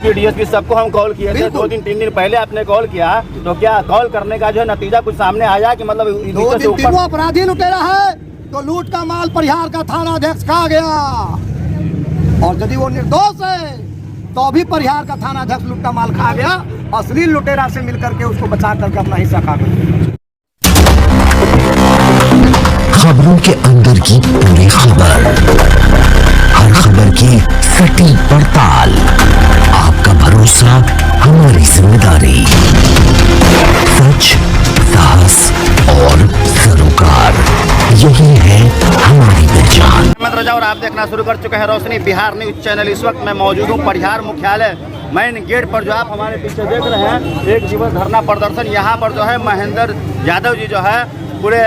DSP सबको हम call किए थे 2 दिन 3 दिन पहले आपने कॉल किया, तो क्या कॉल करने का जो है नतीजा कुछ सामने आया कि मतलब 2 दिन 3 अपराधी लुटेरा है तो लूट का माल परिहार का थाना अध्यक्ष खा गया, और यदि वो निर्दोष है तो भी परिहार का थाना अध्यक्ष लूट का माल खा गया, असली लुटेरा से मिलकर के उसको बचा करके अपना हिस्सा खा गया। खबरों के अंदर की पूरी खबर, हर खबर की सटीक पड़ताल, आपका भरोसा हमारी जिम्मेदारी, सच, साहस और सरोकार, यही है हमारी पहचान। मैं रजा और आप देखना शुरू कर चुके हैं रोशनी बिहार न्यूज चैनल। इस वक्त मैं मौजूद हूँ परिहार मुख्यालय मेन गेट पर, जो आप हमारे पीछे देख रहे हैं एक दिवस धरना प्रदर्शन। यहाँ पर जो है महेंद्र यादव जी जो है पूरे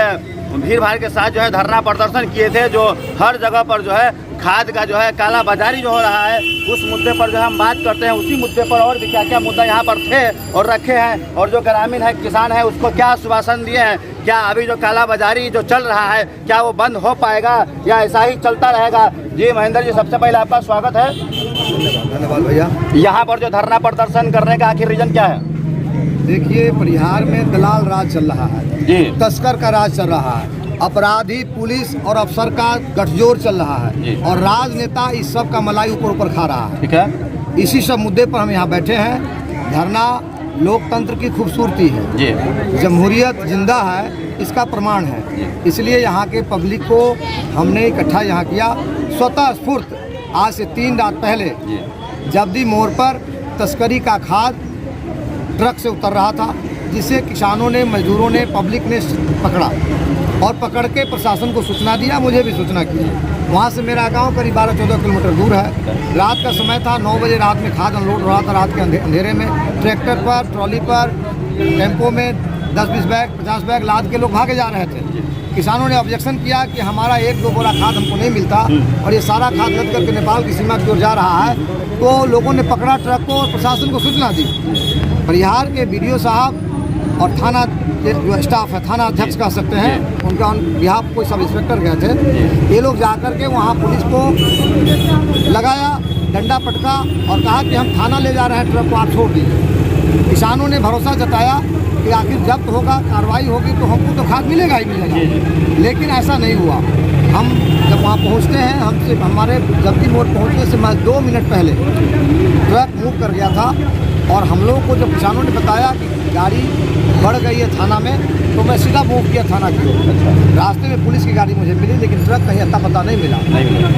भीड़ भाड़ के साथ जो है धरना प्रदर्शन किए थे, जो हर जगह पर जो है खाद का जो है काला बाजारी जो हो रहा है उस मुद्दे पर जो है हम बात करते हैं। उसी मुद्दे पर और भी क्या क्या मुद्दा यहाँ पर थे और रखे हैं, और जो ग्रामीण है किसान है उसको क्या आश्वासन दिए हैं, क्या अभी जो काला बाजारी जो चल रहा है क्या वो बंद हो पाएगा या ऐसा ही चलता रहेगा। जी महेंद्र जी, सबसे पहले आपका स्वागत है। धन्यवाद भैया। यहाँ पर जो धरना प्रदर्शन करने का आखिर रीजन क्या है? देखिए, परिहार में दलाल राज चल रहा है जी, तस्कर का राज चल रहा है, अपराधी पुलिस और अफसर का गठजोड़ चल रहा है, और राजनेता इस सब का मलाई ऊपर ऊपर खा रहा है। ठीक है, इसी सब मुद्दे पर हम यहाँ बैठे हैं। धरना लोकतंत्र की खूबसूरती है जी, जमहूरियत जिंदा है, इसका प्रमाण है। इसलिए यहाँ के पब्लिक को हमने इकट्ठा यहाँ किया। स्वतः स्फूर्त आज से 3 रात पहले जब्दी मोड़ पर तस्करी का खाद ट्रक से उतर रहा था, जिसे किसानों ने, मजदूरों ने, पब्लिक ने पकड़ा और पकड़ के प्रशासन को सूचना दिया, मुझे भी सूचना की। वहाँ से मेरा गांव करीब 12-14 किलोमीटर दूर है। रात का समय था, 9 बजे रात में खाद अनलोड हो रहा था। रात के अंधेरे में ट्रैक्टर पर, ट्रॉली पर, टेम्पो में 10-20 बैग, 50 बैग लाद के लोग भागे जा रहे थे। किसानों ने ऑब्जेक्शन किया कि हमारा 1-2 बोरा खाद हमको नहीं मिलता और ये सारा खाद लद करके नेपाल की सीमा की ओर जा रहा है। तो लोगों ने पकड़ा ट्रक को और प्रशासन को सूचना दी। परिहार के बीडीओ साहब और थाना जो स्टाफ है, थाना अध्यक्ष कह सकते हैं, उनका बिहाफ कोई सब इंस्पेक्टर गए थे। ये लोग जाकर के वहाँ पुलिस को लगाया, डंडा पटका और कहा कि हम थाना ले जा रहे हैं, ट्रक को आप छोड़ दीजिए। किसानों ने भरोसा जताया कि आखिर जब्त होगा, कार्रवाई होगी तो हमको तो खाद मिलेगा ही मिलेगा, लेकिन ऐसा नहीं हुआ। हम जब वहाँ पहुँचते हैं, हमसे हमारे जब्दी मोड़ पहुँचने से 2 मिनट पहले ट्रक मूव कर गया था, और हम लोगों को जब किसानों ने बताया कि गाड़ी बढ़ गई है थाना में, तो मैं सीधा मूव किया थाना की ओर। रास्ते में पुलिस की गाड़ी मुझे मिली, लेकिन ट्रक कहीं अता पता नहीं मिला।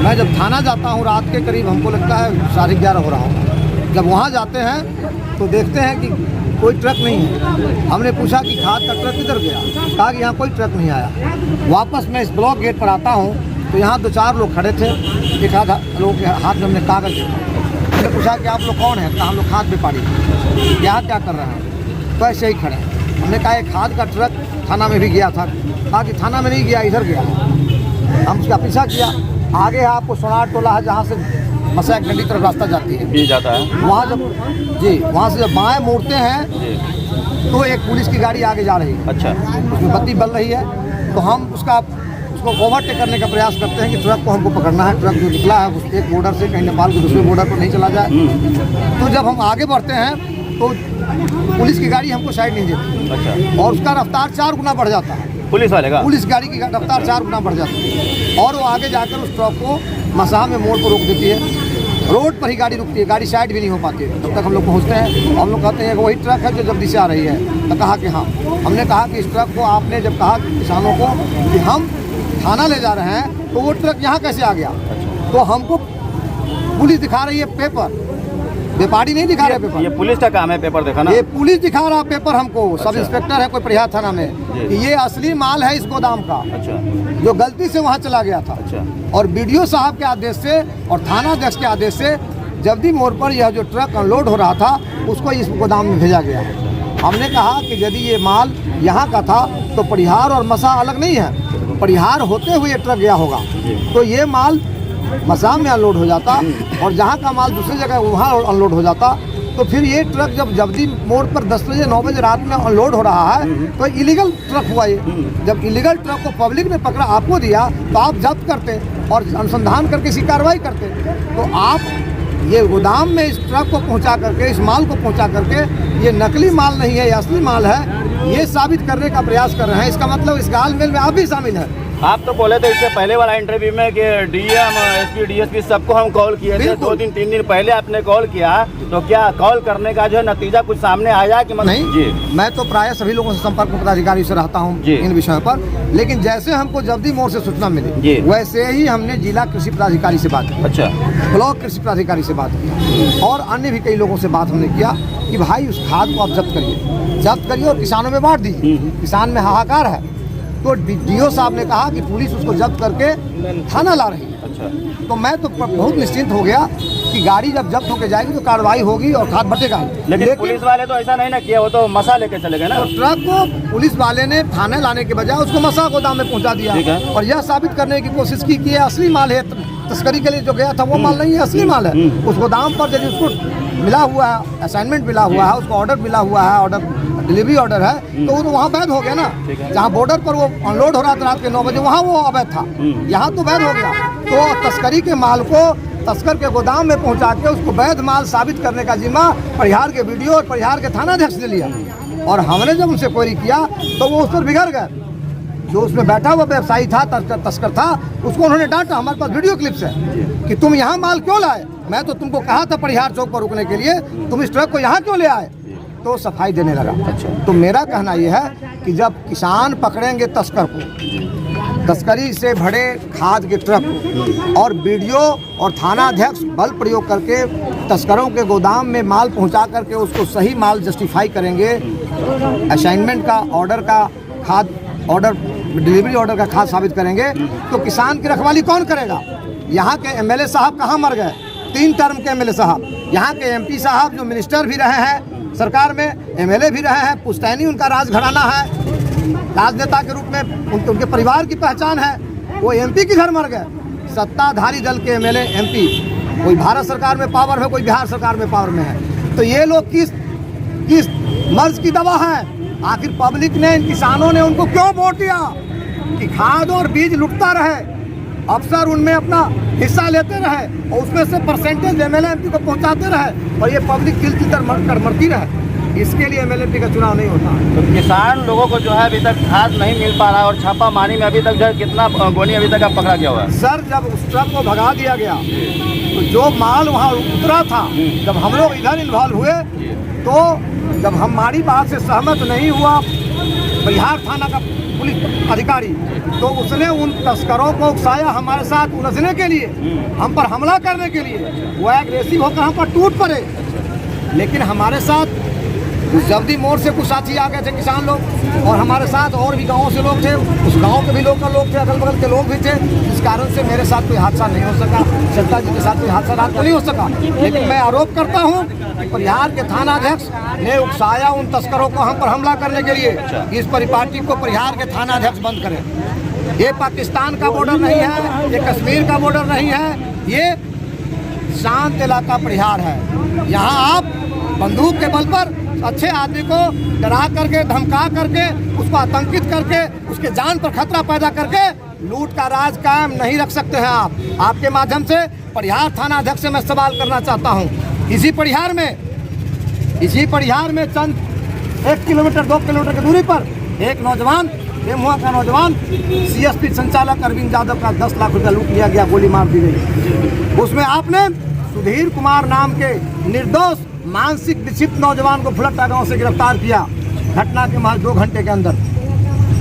मैं जब थाना जाता हूँ रात के करीब, हमको लगता है 11:30 हो रहा हूँ। जब वहाँ जाते हैं तो देखते हैं कि कोई ट्रक नहीं है। हमने पूछा कि खाद का ट्रक किधर गया, कहा कि यहाँ कोई ट्रक नहीं आया। वापस मैं इस ब्लॉक गेट पर आता हूँ तो यहाँ 2-4 लोग खड़े थे। एक आधा लोग के हाथ में हमने कागज देखा। मैंने पूछा कि आप लोग कौन हैं? कहा हम लोग खाद व्यापारी, यहाँ क्या कर रहे हैं? तो ऐसे ही खड़े हैं। हमने कहा एक खाद का ट्रक थाना में भी गया था। कहा कि थाना में नहीं गया, इधर गया। हम उसका पीछा किया। आगे आपको सोनार टोला है, जहाँ से मसैक गंडी तरफ रास्ता जाती है, जाता है। वहाँ वहाँ से जब बाएं मोड़ते हैं तो एक पुलिस की गाड़ी आगे जा रही है। अच्छा, उसमें बत्ती बल रही है, तो हम उसको ओवरटेक करने का प्रयास करते हैं कि ट्रक को हमको पकड़ना है। ट्रक जो निकला है उस एक बॉर्डर से कहीं नेपाल के दूसरे बॉर्डर पर नहीं चला जाए। तो जब हम आगे बढ़ते हैं तो पुलिस की गाड़ी हमको साइड नहीं देती। अच्छा, और उसका रफ्तार 4 गुना बढ़ जाता है। पुलिस वाले का? पुलिस गाड़ी की रफ्तार 4 गुना बढ़ जाती है, और वो आगे जाकर उस ट्रक को मसाह में मोड़ पर रोक देती है। रोड पर ही गाड़ी रुकती है, गाड़ी साइड भी नहीं हो पाती है। तब तक हम लोग पहुँचते हैं, हम लोग कहते हैं कि वही ट्रक है जो जल्दी से आ रही है। तो कहा कि हाँ। हमने कहा कि इस ट्रक को आपने जब कहा किसानों को कि हम थाना ले जा रहे हैं, तो वो ट्रक यहाँ कैसे आ गया? तो हमको पुलिस दिखा रही है पेपर, व्यापारी नहीं दिखा रहा पेपर। ये पुलिस का काम है पेपर दिखाना? ये पुलिस दिखा रहा पेपर हमको। सब इंस्पेक्टर है कोई परिहार थाना में, कि ये असली माल है इस गोदाम का। अच्छा, जो गलती से वहाँ चला गया था। अच्छा, और बीडीओ साहब के आदेश से और थाना अध्यक्ष के आदेश से जब्दी मोड़ पर यह जो ट्रक अनलोड हो रहा था उसको इस गोदाम में भेजा गया। हमने कहा कि यदि ये माल यहाँ का था तो परिहार और मसा अलग नहीं है, परिहार होते हुए ये ट्रक गया होगा तो ये माल मसा में अनलोड हो जाता, और जहाँ का माल दूसरी जगह वहाँ अनलोड हो जाता। तो फिर ये ट्रक जब जब्दी मोड़ पर 10 बजे 9 बजे रात में अनलोड हो रहा है तो इलीगल ट्रक हुआ ये। जब इलीगल ट्रक को पब्लिक ने पकड़ा, आपको दिया, तो आप जब्त करते और अनुसंधान करके इसकी कार्रवाई करते। तो आप ये गोदाम में इस ट्रक को पहुंचा करके, इस माल को पहुंचा करके, ये नकली माल नहीं है, ये असली माल है, ये साबित करने का प्रयास कर रहे हैं। इसका मतलब इस गालमेल में आप भी शामिल हैं। आप तो बोले थे इससे पहले वाला इंटरव्यू में कि डीएम, एसपी, डीएसपी सबको हम कॉल किए थे। 2 दिन 3 दिन पहले आपने कॉल किया, तो क्या कॉल करने का जो है नतीजा कुछ सामने आया कि नहीं जी? मैं तो प्राय सभी लोगों से संपर्क में पदाधिकारी से रहता हूँ इन विषयों पर, लेकिन जैसे हमको जल्दी मोड़ से सूचना मिली वैसे ही हमने जिला कृषि पदाधिकारी से बात की, अच्छा, ब्लॉक कृषि पदाधिकारी से बात की और अन्य भी कई लोगों से बात हमने किया कि भाई उस खाद को आप जब्त करिए और किसानों में बांट दीजिए। किसान में हाहाकार है, तो डीओ साहब ने कहा कि पुलिस उसको जब्त करके थाना ला रही है। अच्छा, तो मैं तो बहुत निश्चिंत हो गया कि गाड़ी जब जब्त होकर जाएगी तो कार्रवाई होगी और खाद बटेगा। लेकिन पुलिस वाले तो ऐसा नहीं ना किया, वो तो मसा लेके चले गए ना। तो ट्रक को पुलिस वाले ने थाने लाने के बजाय उसको मसा गोदाम में पहुंचा दिया और यह साबित करने की कोशिश की कि असली माल है, तस्करी के लिए जो गया था वो माल नहीं है, असली माल है। उस गोदाम पर यदि उसको मिला हुआ है, असाइनमेंट मिला हुआ है, उसको ऑर्डर मिला हुआ है, ऑर्डर डिलीवरी ऑर्डर है, तो वो तो वहाँ वैध हो गया ना। जहाँ बॉर्डर पर वो अनलोड हो रहा था रात के 9 बजे, वहाँ वो अवैध था, यहाँ तो वैध हो गया। तो तस्करी के माल को तस्कर के गोदाम में पहुंचा के उसको वैध माल साबित करने का जिम्मा परिहार के वीडियो और परिहार के थानाध्यक्ष ने लिया। और हमने जब उनसे क्वेरी किया तो वो उस पर बिगड़ गए। जो उसमें बैठा हुआ व्यवसायी था, तस्कर था, उसको उन्होंने डांटा। हमारे पास वीडियो क्लिप्स है कि तुम यहाँ माल क्यों लाए, मैं तो तुमको कहा था परिहार चौक पर रुकने के लिए, तुम इस ट्रक को यहाँ क्यों ले आए। तो सफाई देने लगा। तो मेरा कहना यह है कि जब किसान पकड़ेंगे तस्कर को, तस्करी से भरे खाद के ट्रक और वीडियो और थानाध्यक्ष बल प्रयोग करके तस्करों के गोदाम में माल पहुंचा करके उसको सही माल जस्टिफाई करेंगे, असाइनमेंट का, ऑर्डर का, खाद ऑर्डर, डिलीवरी ऑर्डर का खाद साबित करेंगे, तो किसान की रखवाली कौन करेगा। यहाँ के एमएलए साहब कहाँ मर गए, 3 टर्म के एमएलए साहब, यहाँ के एमपी साहब जो मिनिस्टर भी रहे हैं सरकार में, एमएलए भी रहे हैं, पुश्तैनी उनका राजघराना है, राजनेता के रूप में उनके परिवार की पहचान है, वो एमपी किधर मर गए। सत्ताधारी दल के एमएलए, एमपी, कोई भारत सरकार में पावर है, कोई बिहार सरकार में पावर में है, तो ये लोग किस मर्ज की दवा है। आखिर पब्लिक ने, इन किसानों ने उनको क्यों वोट दिया कि खाद और बीज लुटता रहे, अफसर उनमें अपना हिस्सा लेते रहे और उसमें से परसेंटेज एमएलए एमपी को पहुंचाते रहे और ये पब्लिक तिल तिल कर मरती रहे। इसके लिए एमएलए एमपी का चुनाव नहीं होता। तो किसान लोगों को जो है अभी तक खाद नहीं मिल पा रहा है और छापामारी में अभी तक जो है कितना गोनी अभी तक पकड़ा गया हुआ है। सर, जब उस ट्रक को भगा दिया गया तो जो माल वहाँ उतरा था, जब हम लोग इधर इन्वॉल्व हुए तो जब हमारी बात से सहमत नहीं हुआ बिहार थाना का पुलिस अधिकारी, तो उसने उन तस्करों को उकसाया हमारे साथ उलझने के लिए, हम पर हमला करने के लिए। वो एग्रेसिव होकर हम पर टूट पड़े, लेकिन हमारे साथ उस जब्दी मोड़ से कुछ साथी आ गए थे किसान लोग और हमारे साथ और भी गाँवों से लोग थे, उस गाँव के भी लोकल लोग थे, अगल बगल के लोग भी थे, जिस कारण से मेरे साथ कोई हादसा नहीं हो सका, जनता जी के साथ कोई हादसा रात को नहीं हो सका। लेकिन मैं आरोप करता हूँ कि परिहार के थानाध्यक्ष ने उकसाया उन तस्करों को हम पर हमला करने के लिए। इस परिपाटी को परिहार के थानाध्यक्ष बंद करें। ये पाकिस्तान का बॉर्डर नहीं है, ये कश्मीर का बॉर्डर नहीं है, ये शांत इलाका परिहार है। यहाँ आप बंदूक के बल पर अच्छे आदमी को डरा करके, धमका करके, उसको आतंकित करके, उसके जान पर खतरा पैदा करके लूट का राज कायम नहीं रख सकते हैं आप। आपके माध्यम से परिहार थानाध्यक्ष से मैं सवाल करना चाहता हूँ। इसी परिहार में चंद 1 किलोमीटर 2 किलोमीटर की दूरी पर एक नौजवान, डेमहुआ का नौजवान, सीएसपी संचालक अरविंद यादव का 10 लाख रुपया लूट लिया गया, गोली मार दी गई। उसमें आपने सुधीर कुमार नाम के निर्दोष मानसिक विक्षिप्त नौजवान को फुलट्टा गांव से गिरफ्तार किया, घटना के महज 2 घंटे के अंदर,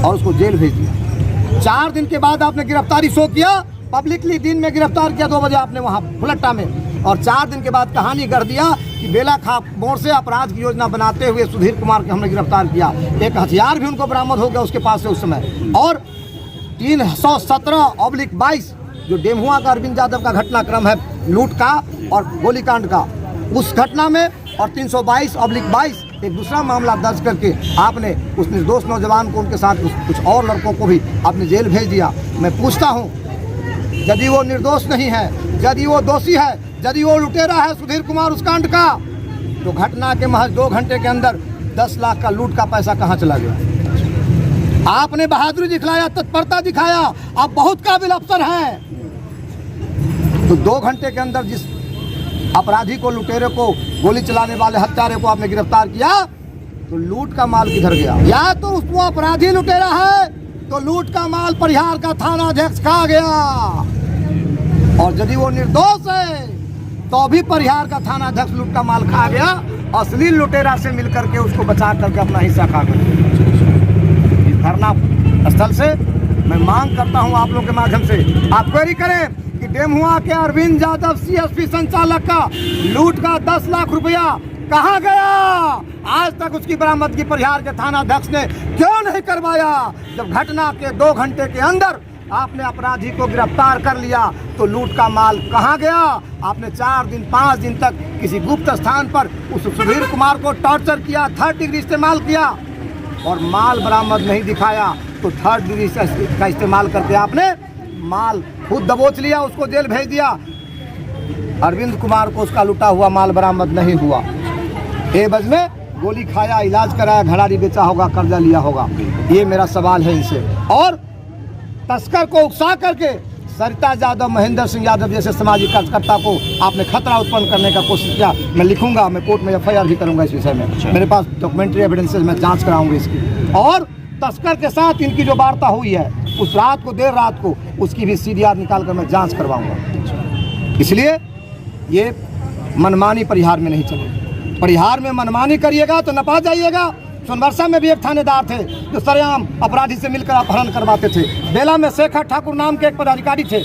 और उसको जेल भेज दिया। 4 दिन के बाद आपने गिरफ्तारी शो किया, पब्लिकली दिन में गिरफ्तार किया 2 बजे आपने वहां फुलट्टा में, और 4 दिन के बाद कहानी कर दिया कि बेलाखा मोड़ से अपराध की योजना बनाते हुए सुधीर कुमार को हमने गिरफ्तार किया। एक हथियार भी उनको बरामद हो गया उसके पास से उस समय। और 317/22 जो डेमहुआ का अरविंद यादव का घटनाक्रम है लूट का और गोलीकांड का, उस घटना में, और 322/22 एक दूसरा मामला दर्ज करके आपने उस निर्दोष नौजवान को, उनके साथ कुछ और लड़कों को भी आपने जेल भेज दिया। मैं पूछता हूँ, यदि वो निर्दोष नहीं है, यदि वो दोषी है, यदि वो लुटेरा है सुधीर कुमार उस कांड का, तो घटना के महज 2 घंटे के अंदर 10 लाख का लूट का पैसा कहाँ चला गया। आपने बहादुरी दिखलाया, तत्परता दिखाया, आप बहुत काबिल अफसर हैं। तो 2 घंटे के अंदर जिस अपराधी को, लुटेरे को, गोली चलाने वाले हत्यारे को आपने गिरफ्तार किया तो लूट का माल किधर गया? या तो उसको अपराधी लुटेरा है तो लूट का माल परिहार का थाना अध्यक्ष खा गया, और यदि वो निर्दोष है तो भी परिहार का थाना अध्यक्ष लूट का माल खा गया, असली लुटेरा से मिलकर के उसको बचा करके अपना हिस्सा खा गया। इस धरना स्थल से मैं मांग करता हूं आप लोग के माध्यम से, आप क्वेरी करें कि डेमहुआ के अरविंद यादव सीएसपी संचालक का लूट का 10 लाख रुपया कहाँ गया? आज तक उसकी बरामदगी परिहार के थाना अध्यक्ष ने क्यों नहीं करवाया? जब घटना के 2 घंटे के अंदर आपने अपराधी को गिरफ्तार कर लिया तो लूट का माल कहाँ गया? आपने 4 दिन 5 दिन तक किसी गुप्त स्थान पर उस सुधीर कुमार को टॉर्चर किया, 3rd डिग्री इस्तेमाल किया और माल बरामद नहीं दिखाया, तो 3rd डिग्री का इस्तेमाल करके आपने माल खुद दबोच लिया, उसको जेल भेज दिया। अरविंद कुमार को उसका लूटा हुआ माल बरामद नहीं हुआ। एवज में गोली खाया, इलाज कराया, घड़ारी बेचा होगा, कर्जा लिया होगा। ये मेरा सवाल है इनसे। और तस्कर को उकसा करके सरिता यादव, महेंद्र सिंह यादव जैसे सामाजिक कार्यकर्ता को आपने खतरा उत्पन्न करने का कोशिश किया। मैं लिखूंगा, मैं कोर्ट में FIR भी करूंगा इस विषय में। मेरे पास डॉक्यूमेंट्री एविडेंसेस, मैं जांच कराऊंगी इसकी। और तस्कर के साथ इनकी जो वार्ता हुई है उस रात को, देर रात को, उसकी भी CDR निकाल कर मैं जाँच करवाऊँगा। इसलिए ये मनमानी परिहार में नहीं चलेगी। परिहार में मनमानी करिएगा तो नपा जाइएगा। सोनबरसा में भी एक थानेदार थे जो सरेआम अपराधी से मिलकर अपहरण करवाते थे। बेला में शेखर ठाकुर नाम के एक पदाधिकारी थे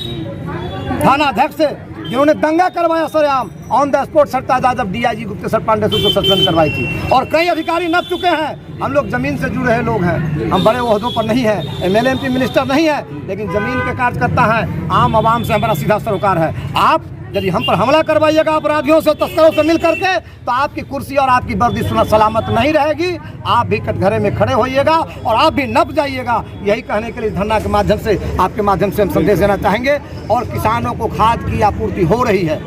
थाना अध्यक्ष से, जिन्होंने दंगा करवाया सरेआम। On the spot Sarita Yadav, DIG Gupteshwar Pandey से उसको सस्पेंड करवाई थी। और कई अधिकारी नप चुके हैं। हम लोग जमीन से जुड़े हुए लोग हैं, हम बड़े ओहदों पर नहीं है, MLA MP मिनिस्टर नहीं है, लेकिन जमीन के कार्यकर्ता हैं। आम आवाम से हमारा सीधा सरोकार है। आप यदि हम पर हमला करवाइएगा अपराधियों से, तस्करों से मिल करके, तो आपकी कुर्सी और आपकी वर्दी सुना सलामत नहीं रहेगी। आप भी कटघरे में खड़े होइएगा और आप भी नप जाइएगा। यही कहने के लिए धरना के माध्यम से, आपके माध्यम से हम संदेश देना चाहेंगे। और किसानों को खाद की आपूर्ति हो रही है।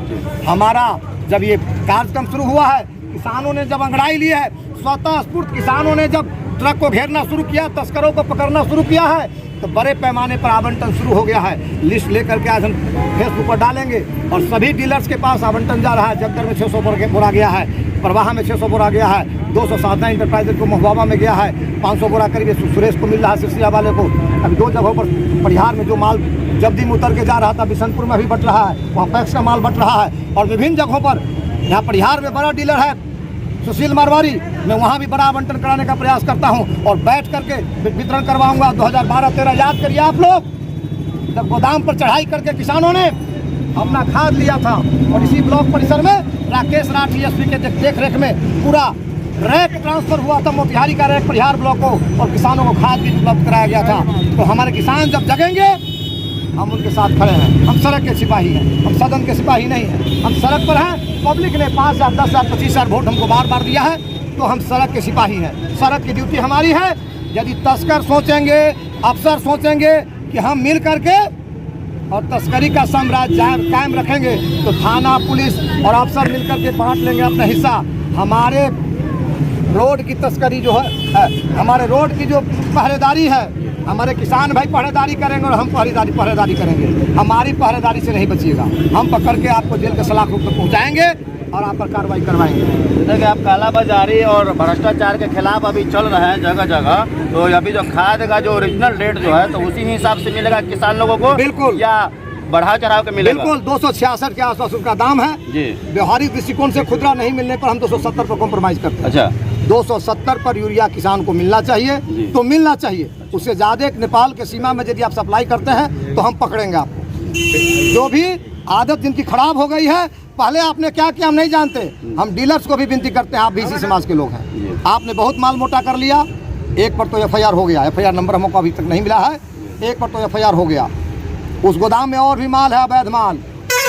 हमारा जब ये कार्यक्रम शुरू हुआ है, किसानों ने जब अंगड़ाई ली है, स्वतः स्फूर्त किसानों ने जब ट्रक को घेरना शुरू किया, तस्करों को पकड़ना शुरू किया है, तो बड़े पैमाने पर आवंटन शुरू हो गया है। लिस्ट लेकर के आज हम फेसबुक पर डालेंगे और सभी डीलर्स के पास आवंटन जा रहा है। जगदर में 600 बोरा गया है, प्रवाह में 600 बोरा गया है, 200 साधना इंटरप्राइजेज को महुआवा में गया है, 500 बोरा करीब सुरेश को मिल रहा है, सिरसिया वाले को। अभी 2 जगहों पर परिहार में जो माल जब्दी में उतर के जा रहा था, बिशनपुर में भी बट रहा है, वहाँ पैक्स का माल बट रहा है। और विभिन्न जगहों पर, यहाँ परिहार में बड़ा डीलर है सुशील मारवाड़ी, मैं वहाँ भी बड़ा आवंटन कराने का प्रयास करता हूँ और बैठ करके वितरण करवाऊंगा। 2012-13 याद करिए आप लोग, जब गोदाम पर चढ़ाई करके किसानों ने अपना खाद लिया था और इसी ब्लॉक परिसर में राकेश राठी SP के देख रेख में पूरा रैक ट्रांसफर हुआ था, मोतिहारी का रैक परिहार ब्लॉक को, और किसानों को खाद भी उपलब्ध कराया गया था। तो हमारे किसान जब जगेंगे, हम उनके साथ खड़े हैं। हम सड़क के सिपाही हैं, हम सदन के सिपाही नहीं हैं। हम सड़क पर हैं। पब्लिक ने 5,000, 10,000, 25,000 वोट हमको बार बार दिया है, तो हम सड़क के सिपाही हैं। सड़क की ड्यूटी हमारी है। यदि तस्कर सोचेंगे, अफसर सोचेंगे कि हम मिल करके और तस्करी का साम्राज्य कायम रखेंगे, तो थाना, पुलिस और अफसर मिल करके बांट लेंगे अपना हिस्सा। हमारे रोड की तस्करी जो है, हमारे रोड की जो पहरेदारी है, हमारे किसान भाई पहरेदारी करेंगे और हम पहरेदारी करेंगे। हमारी पहरेदारी से नहीं बचिएगा। हम पकड़ के आपको जेल के सलाखों तक पहुँचाएंगे और आप पर कार्रवाई करवाएंगे। जैसे कि आप कालाबाजारी और भ्रष्टाचार के खिलाफ अभी चल रहे हैं जगह जगह, तो अभी जो खाद का जो ओरिजिनल रेट जो है, तो उसी हिसाब से मिलेगा किसान लोगों को? बिल्कुल। या बढ़ा चढ़ाव के मिलेगा? बिल्कुल, 266 के आसपास उसका दाम है जी। व्यवहारिक दृष्टिकोण से खुदरा नहीं मिलने पर हम 270 पर कॉम्प्रोमाइज करते हैं। अच्छा, 270 पर यूरिया किसान को मिलना चाहिए, तो मिलना चाहिए। उससे ज़्यादा नेपाल के सीमा में यदि आप सप्लाई करते हैं तो हम पकड़ेंगे आपको। जो भी आदत जिनकी खराब हो गई है, पहले आपने क्या किया हम नहीं जानते। हम डीलर्स को भी विनती करते हैं, आप भी इसी समाज के लोग हैं। आपने बहुत माल मोटा कर लिया, एक पर तो FIR हो गया, FIR नंबर हमको अभी तक नहीं मिला है, एक पर तो FIR हो गया। उस गोदाम में और भी माल है, अवैध माल,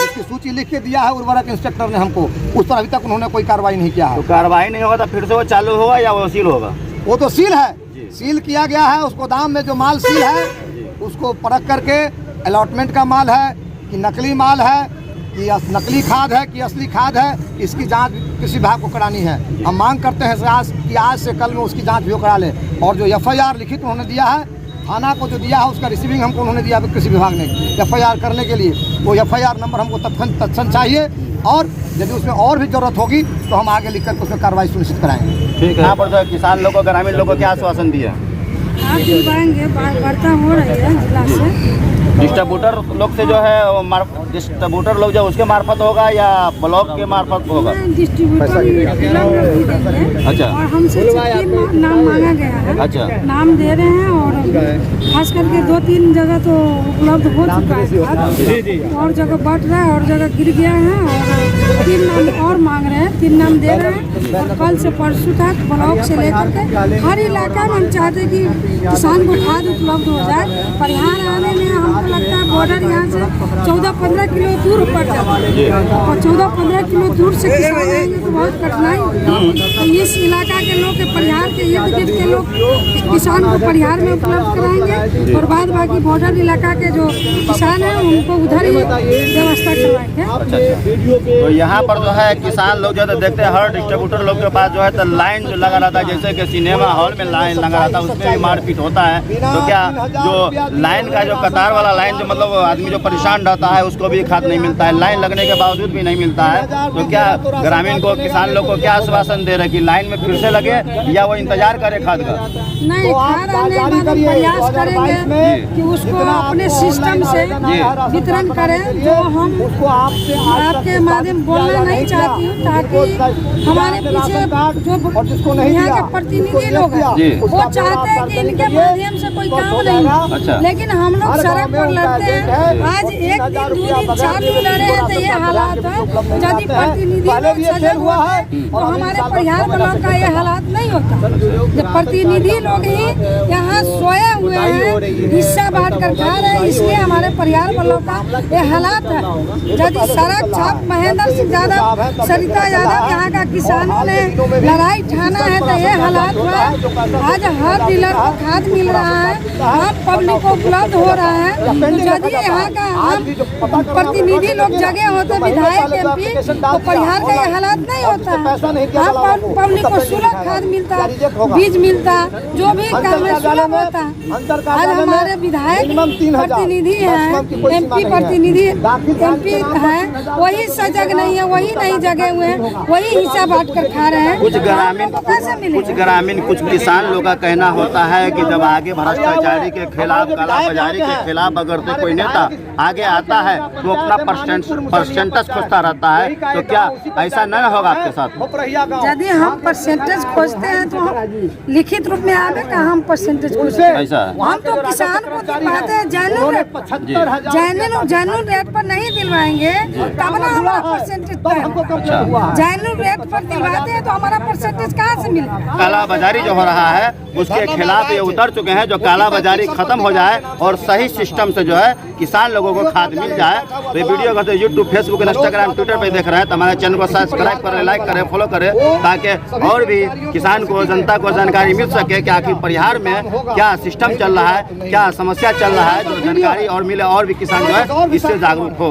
इसकी सूची लिख के दिया है उर्वरक इंस्पेक्टर ने हमको, उस पर अभी तक उन्होंने कोई कार्रवाई नहीं किया है। तो कार्रवाई नहीं होगा तो फिर से वो चालू होगा या वो सील होगा? वो तो सील है, सील किया गया है। उस गोदाम में जो माल सील है उसको परख करके अलॉटमेंट का माल है कि नकली माल है कि नकली खाद है कि असली खाद है, इसकी जांच कृषि विभाग को करानी है। हम मांग करते हैं कि आज से कल में उसकी जांच भी करा ले। और जो FIR लिखित उन्होंने दिया है, थाना को जो दिया है उसका रिसीविंग हमको उन्होंने दिया कृषि विभाग ने FIR करने के लिए, वो FIR नंबर हमको तत्क्षण चाहिए। और यदि उसमें और भी ज़रूरत होगी तो हम आगे लिख कर उसमें कार्रवाई सुनिश्चित कराएंगे। ठीक है। यहाँ पर जो है किसान लोगों ग्रामीण लोगों को क्या आश्वासन दिया? आप दिलवाएंगे, वार्ता हो रही है जिला से। डिस्ट्रीब्यूटर लोग से जो है डिस्ट्रीब्यूटर लोग जो उसके मार्फत होगा या ब्लॉक के मार्फत होगा? डिस्ट्रीब्यूटर देंगे। अच्छा। और हमसे 3 नाम मांगा गया है। अच्छा। नाम दे रहे हैं और खास करके 2-3 जगह तो उपलब्ध हो चुका है और जगह बढ़ रहा है और जगह गिर गया है और 3 नाम और मांग रहे हैं, 3 नाम दे रहे हैं। और कल से परसों तक ब्लॉक से लेकर के हर इलाका में हम चाहते हैं कि किसान को खाद उपलब्ध हो जाए। पर यहाँ आने में हमको लगता है बॉर्डर यहाँ से 14-15 किलो दूर पड़ जाता है और 14-15 किलो दूर से किसान आएंगे तो बहुत कठिनाई होगी। तो इस इलाका के लोग के परिहार के इर्द गिर्द के लोग किसान को परिहार में उपलब्ध कराएंगे और बाद बाकी बॉर्डर इलाका के जो किसान हैं उनको उधर ही व्यवस्था करवाएंगे। तो यहाँ पर जो है किसान लोग जो है देखते हैं हर डिस्ट्रीब्यूटर लोग के पास जो है तो लाइन जो लगा रहता है, जैसे कि सिनेमा हॉल में लाइन लगा रहता है उसमें भी मारपीट होता है। तो क्या जो लाइन का जो कतार वाला लाइन जो मतलब आदमी जो परेशान रहता है उसको भी खाद नहीं मिलता है, लाइन लगने के बावजूद भी नहीं मिलता है, तो क्या ग्रामीण को किसान लोग को क्या आश्वासन दे रहे कि लाइन में फिर से लगे या वो इंतजार करे खाद का? नहीं, खाद आने के बाद हम प्रयास करेंगे कि उसको अपने सिस्टम से वितरण करें। जो हम आपके माध्यम बोलना नहीं चाहती हूँ ताकि हमारे पीछे जो यहाँ के प्रतिनिधि लोग हैं वो चाहते हैं कि इनके माध्यम से कोई काम नहीं। अच्छा। लेकिन हम लोग सड़क पर लड़ते हैं, आज 1 दिन 2 दिन 4 दिन लड़े हैं तो ये हालात है। यदि प्रतिनिधि लोग सजग हुआ है तो हमारे परिहार ब्लॉक का ये हालात नहीं होता। जब प्रतिनिधि लोग ही यहाँ सोए हुए हैं, हिस्सा बांट कर खा रहे हैं, इसलिए हमारे परिहार ब्लॉक का ये हालात है। यदि सड़क छाप महेंद्र सिंह यादव, सरिता यादव यहाँ का किसानों ने लड़ाई ठाना है तो ये हालात हुआ। आज हर डीलर को खाद मिल रहा है, हर पब्लिक को उपलब्ध हो रहा है। तो यदि यहाँ का हम प्रतिनिधि लोग जगह होते विधायक MP तो परिहार का ये हालात नहीं होता है। हम पब्लिक को सुलभ खाद मिलता, बीज मिलता, जो भी काम है सुलभ होता। आज हमारे विधायक प्रतिनिधि हैं, MP प्रतिनिधि MP है, वही सजग नहीं है, वही नहीं जगे हुए हैं, वही हिस्सा बांट कर खा रहे हैं। कुछ ग्रामीण कुछ किसान लोगों का कहना होता है कि जब आगे भ्रष्टाचारी के खिलाफ, कालाबाजारी के खिलाफ अगर से कोई नेता आगे आता है तो अपना परसेंटेज खोजता रहता है, तो क्या ऐसा नहीं होगा आपके साथ? यदि हम परसेंटेज खोजते हैं तो हम लिखित रूप में आवे का हम परसेंटेज खोजते हैं। ऐसा हम तो किसान को दिलवाते हैं जेन्युइन रेट पर नहीं दिलवाएंगे तब ना हमारा परसेंटेज जेन्युइन रेट पर दिलवाते हैं तो हमारा परसेंटेज कहाँ से मिलेगा? कालाबाजारी जो हो रहा है उसके खिलाफ ये उतर चुके हैं, जो कालाबाजारी खत्म हो जाए और सही सिस्टम से जो है किसान लोगों को खाद मिल जाए। तो ये वीडियो अगर यूट्यूब, फेसबुक, इंस्टाग्राम, ट्विटर पे देख रहे हैं तो हमारे चैनल को सब्सक्राइब करें, लाइक करें, फॉलो करें, ताकि और भी किसान को, जनता को जानकारी मिल सके कि आखिर परिहार में क्या सिस्टम चल रहा है, क्या समस्या चल रहा है, जो जानकारी और मिले और भी किसान जो है इससे जागरूक हो।